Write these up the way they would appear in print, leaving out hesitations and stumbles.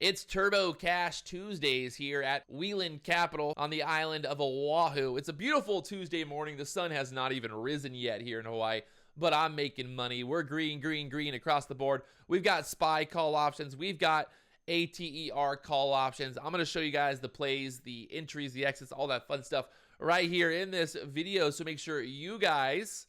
It's Turbo Cash Tuesdays here at Wieland Capital on the island of Oahu. It's a beautiful Tuesday morning. The sun has not even risen yet here in Hawaii, but I'm making money. We're green, green, green across the board. We've got SPY call options. We've got Ater call options. I'm going to show you guys the plays, the entries, the exits, all that fun stuff right here in this video. So make sure you guys,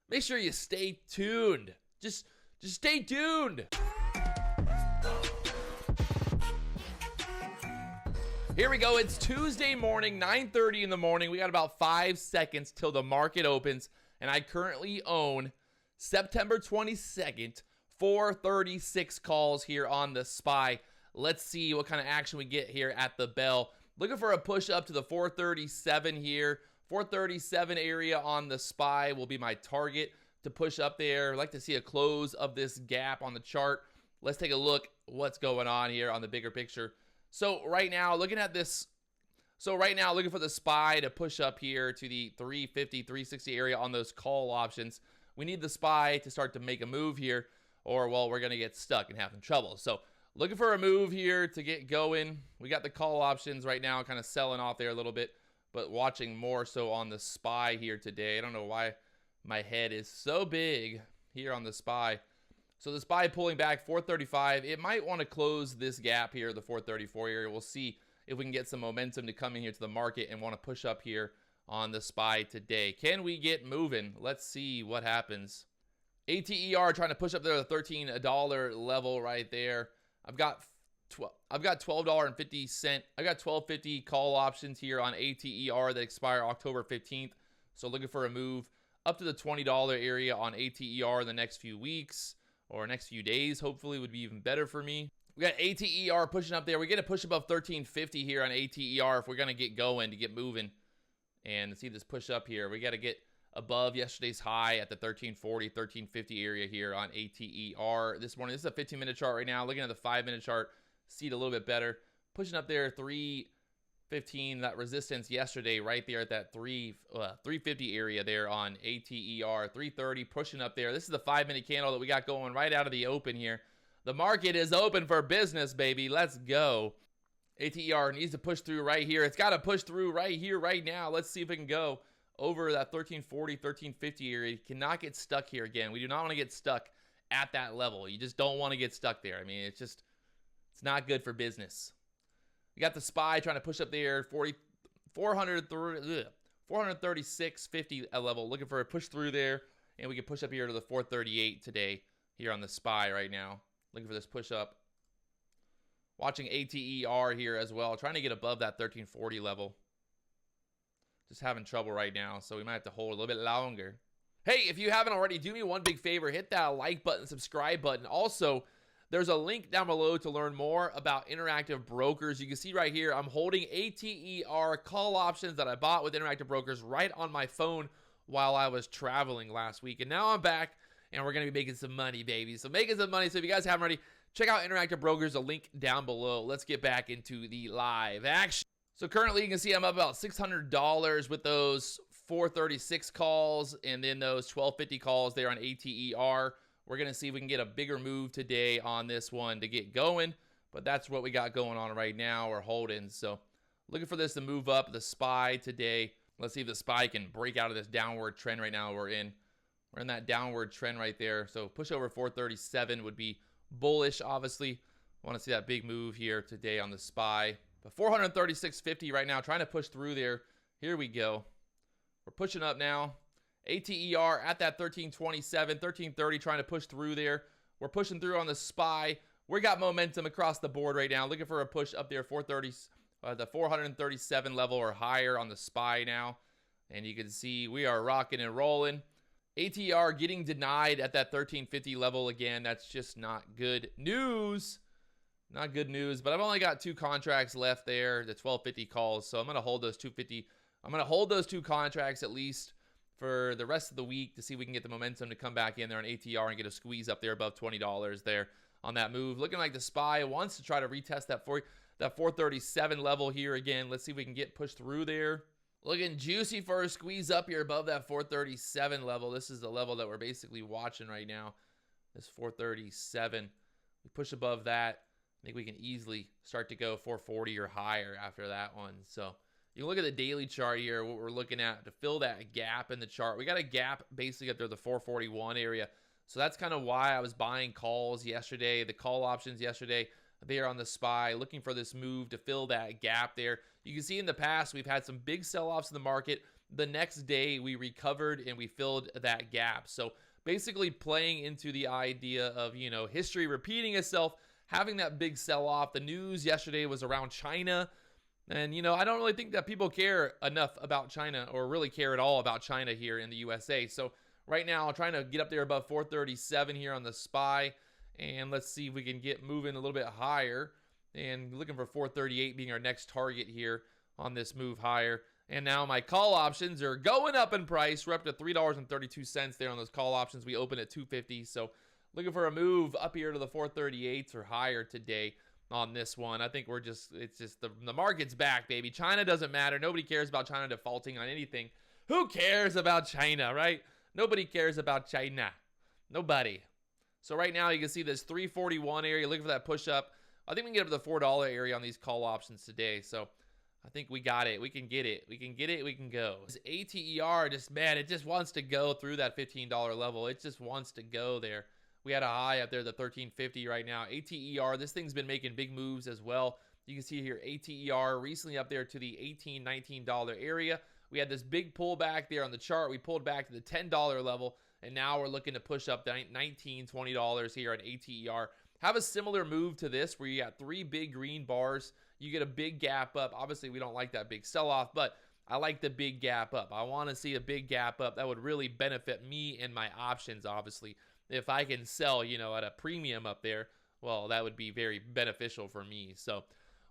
make sure you stay tuned. Just stay tuned. Here we go. It's Tuesday morning, 9:30 in the morning. We got about 5 seconds till the market opens, and I currently own September 22nd, 436 calls here on the SPY. Let's see what kind of action we get here at the bell. Looking for a push up to the 437 here. 437 area on the SPY will be my target to push up there. I'd like to see a close of this gap on the chart. Let's take a look what's going on here on the bigger picture. So right now, looking for the SPY to push up here to the 350, 360 area on those call options. We need the SPY to start to make a move here, or, well, we're going to get stuck and having trouble. So looking for a move here to get going. We got the call options right now kind of selling off there a little bit, but watching more so on the SPY here today. I don't know why my head is so big here on the SPY. So the SPY pulling back 435. It might want to close this gap here, the 434 area. We'll see if we can get some momentum to come in here to the market and want to push up here on the SPY today. Can we get moving? Let's see what happens. Ater trying to push up there at the $13 level right there. I've got $12.50. I got $12.50 call options here on Ater that expire October 15th. So looking for a move up to the $20 area on Ater in the next few weeks. Or next few days, hopefully, would be even better for me. We got Ater pushing up there. We get to push above 1350 here on Ater if we're going to get going, to get moving. And see this push up here. We got to get above yesterday's high at the 1340, 1350 area here on Ater this morning. This is a 15-minute chart right now. Looking at the 5-minute chart, see it a little bit better. Pushing up there, 315, that resistance yesterday right there at that 350 area there on Ater. 330 pushing up there. This is the 5-minute candle that we got going right out of the open here. The market is open for business, baby. Let's go. Ater needs to push through right here. It's got to push through right here, right now. Let's see if it can go over that 1340, 1350 area. You cannot get stuck here again. We do not want to get stuck at that level. You just don't want to get stuck there. I mean, it's not good for business. We got the SPY trying to push up there, 436.50 level. Looking for a push through there, and we can push up here to the 438 today here on the SPY right now. Looking for this push up. Watching Ater here as well, trying to get above that 1340 level. Just having trouble right now, so we might have to hold a little bit longer. Hey, if you haven't already, do me one big favor. Hit that like button, subscribe button. Also, there's a link down below to learn more about Interactive Brokers. You can see right here, I'm holding Ater call options that I bought with Interactive Brokers right on my phone while I was traveling last week. And now I'm back, and we're going to be making some money, baby. So making some money. So if you guys haven't already, check out Interactive Brokers, a link down below. Let's get back into the live action. So currently, you can see I'm up about $600 with those 436 calls and then those 1250 calls there on Ater. We're going to see if we can get a bigger move today on this one to get going. But that's what we got going on right now. We're holding. So looking for this to move up the SPY today. Let's see if the SPY can break out of this downward trend right now we're in. We're in that downward trend right there. So push over 437 would be bullish, obviously. Want to see that big move here today on the SPY. But 436.50 right now, trying to push through there. Here we go. We're pushing up now. Ater at that 1327, 1330, trying to push through there. We're pushing through on the SPY. We got momentum across the board right now. Looking for a push up there, the 437 level or higher on the SPY now. And you can see we are rocking and rolling. Ater getting denied at that 1350 level again. That's just not good news. Not good news, but I've only got 2 contracts left there, the 1250 calls. So I'm going to hold those 250. I'm going to hold those 2 contracts at least for the rest of the week to see if we can get the momentum to come back in there on Ater and get a squeeze up there above $20 there on that move. Looking like the SPY wants to try to retest that 437 level here again. Let's see if we can get pushed through there. Looking juicy for a squeeze up here above that 437 level. This is the level that we're basically watching right now. This 437. We push above that. I think we can easily start to go 440 or higher after that one. So you can look at the daily chart here, what we're looking at to fill that gap in the chart. We got a gap basically up there, the 441 area. So that's kind of why I was buying calls yesterday, the call options yesterday there on the SPY, looking for this move to fill that gap there. You can see in the past, we've had some big sell-offs in the market. The next day, we recovered and we filled that gap. So basically playing into the idea of, you know, history repeating itself, having that big sell-off. The news yesterday was around China. And, you know, I don't really think that people care enough about China or really care at all about China here in the USA. So right now, I'm trying to get up there above 437 here on the SPY. And let's see if we can get moving a little bit higher. And looking for 438 being our next target here on this move higher. And now my call options are going up in price. We're up to $3.32 there on those call options. We open at $2.50. So looking for a move up here to the 438s or higher today on this one. I think it's just the market's back, baby. China doesn't matter. Nobody cares about China defaulting on anything. Who cares about China, right? Nobody cares about China. Nobody. So right now you can see this 341 area. Looking for that push up. I think we can get up to the $4 area on these call options today. So I think we got it. We can get it. We can get it. We can go. This ATER just, man, it just wants to go through that $15 level. It just wants to go there. We had a high up there, the 1350 right now. ATER, this thing's been making big moves as well. You can see here, ATER recently up there to the $18, $19 area. We had this big pullback there on the chart. We pulled back to the $10 level, and now we're looking to push up to $19, $20 here on ATER. Have a similar move to this where you got three big green bars. You get a big gap up. Obviously, we don't like that big sell-off, but I like the big gap up. I want to see a big gap up. That would really benefit me and my options, obviously. If I can sell, you know, at a premium up there, well, that would be very beneficial for me. So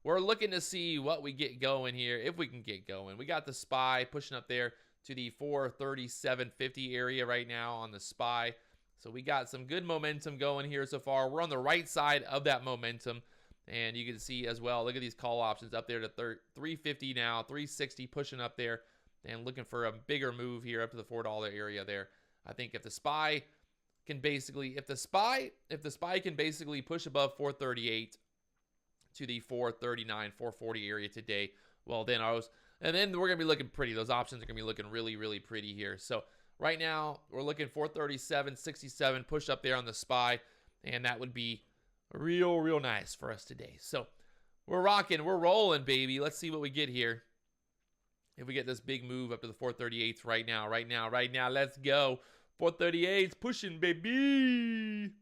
we're looking to see what we get going here, if we can get going. We got the SPY pushing up there to the 437.50 area right now on the SPY. So we got some good momentum going here so far. We're on the right side of that momentum. And you can see as well, look at these call options up there to 350 now, 360 pushing up there and looking for a bigger move here up to the $4 area there. I think if the SPY can basically, if the SPY can basically push above 438 to the 439, 440 area today, well, then we're going to be looking pretty. Those options are going to be looking really, really pretty here. So right now, we're looking 437.67, push up there on the SPY, and that would be real, real nice for us today. So we're rocking, we're rolling, baby. Let's see what we get here. If we get this big move up to the 438s right now, let's go. 438s pushing, baby.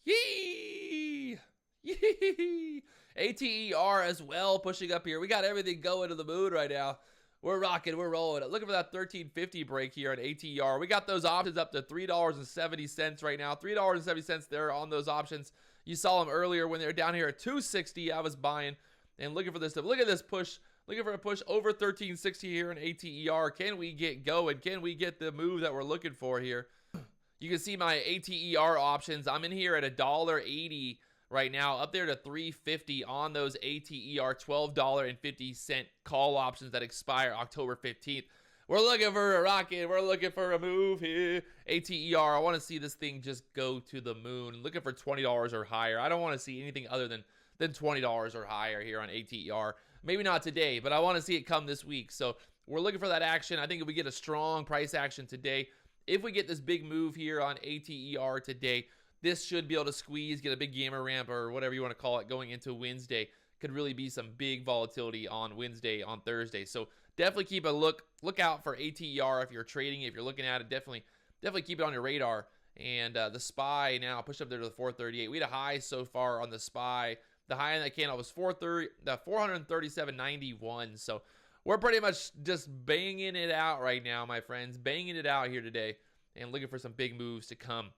Yee! Yee! ATER as well pushing up here. We got everything going to the moon right now. We're rocking, we're rolling. Looking for that 1350 break here at ATER. We got those options up to $3.70 right now. $3.70 there on those options. You saw them earlier when they were down here at 260. I was buying and looking for this stuff. Look at this push. Looking for a push over 1360 here in ATER. Can we get going? Can we get the move that we're looking for here? You can see my ATER options. I'm in here at $1.80 right now, up there to 350 on those ATER $12.50 call options that expire October 15th. We're looking for a rocket. We're looking for a move here. ATER, I want to see this thing just go to the moon. Looking for $20 or higher. I don't want to see anything other than $20 or higher here on ATER. Maybe not today, but I want to see it come this week. So we're looking for that action. I think if we get a strong price action today, if we get this big move here on ATER today, this should be able to squeeze, get a big gamma ramp or whatever you want to call it going into Wednesday. Could really be some big volatility on Wednesday, on Thursday. So definitely keep a look out for ATER if you're trading, if you're looking at it. Definitely keep it on your radar. And the SPY now pushed up there to the 438. We had a high so far on the SPY. The high in that candle was 437.91. So we're pretty much just banging it out right now, my friends. Banging it out here today and looking for some big moves to come.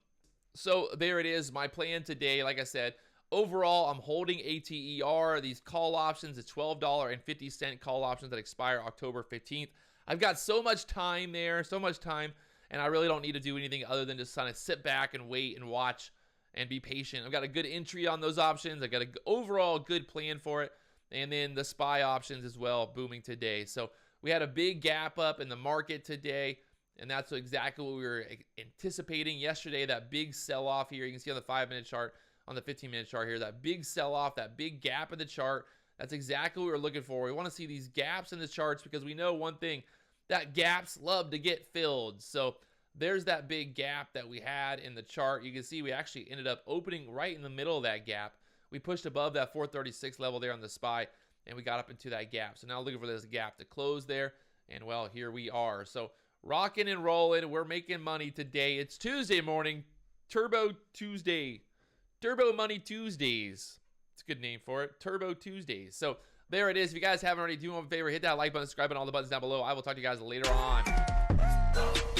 So there it is. My plan today, like I said, overall, I'm holding ATER. These call options, the $12.50 call options that expire October 15th. I've got so much time there, so much time, and I really don't need to do anything other than just kind of sit back and wait and watch and be patient. I've got a good entry on those options. I've got an overall good plan for it. And then the SPY options as well, booming today. So we had a big gap up in the market today, and that's exactly what we were anticipating yesterday, that big sell-off here. You can see on the 5-minute chart, on the 15-minute chart here. That big sell-off, that big gap in the chart, that's exactly what we're looking for. We want to see these gaps in the charts because we know one thing, that gaps love to get filled. So there's that big gap that we had in the chart. You can see we actually ended up opening right in the middle of that gap. We pushed above that 436 level there on the SPY, and we got up into that gap. So now looking for this gap to close there, and well, here we are. So rocking and rolling. We're making money today. It's Tuesday morning. Turbo Tuesday. Turbo Money Tuesdays. It's a good name for it. Turbo Tuesdays. So there it is. If you guys haven't already, do me a favor, hit that like button, subscribe, and all the buttons down below. I will talk to you guys later on.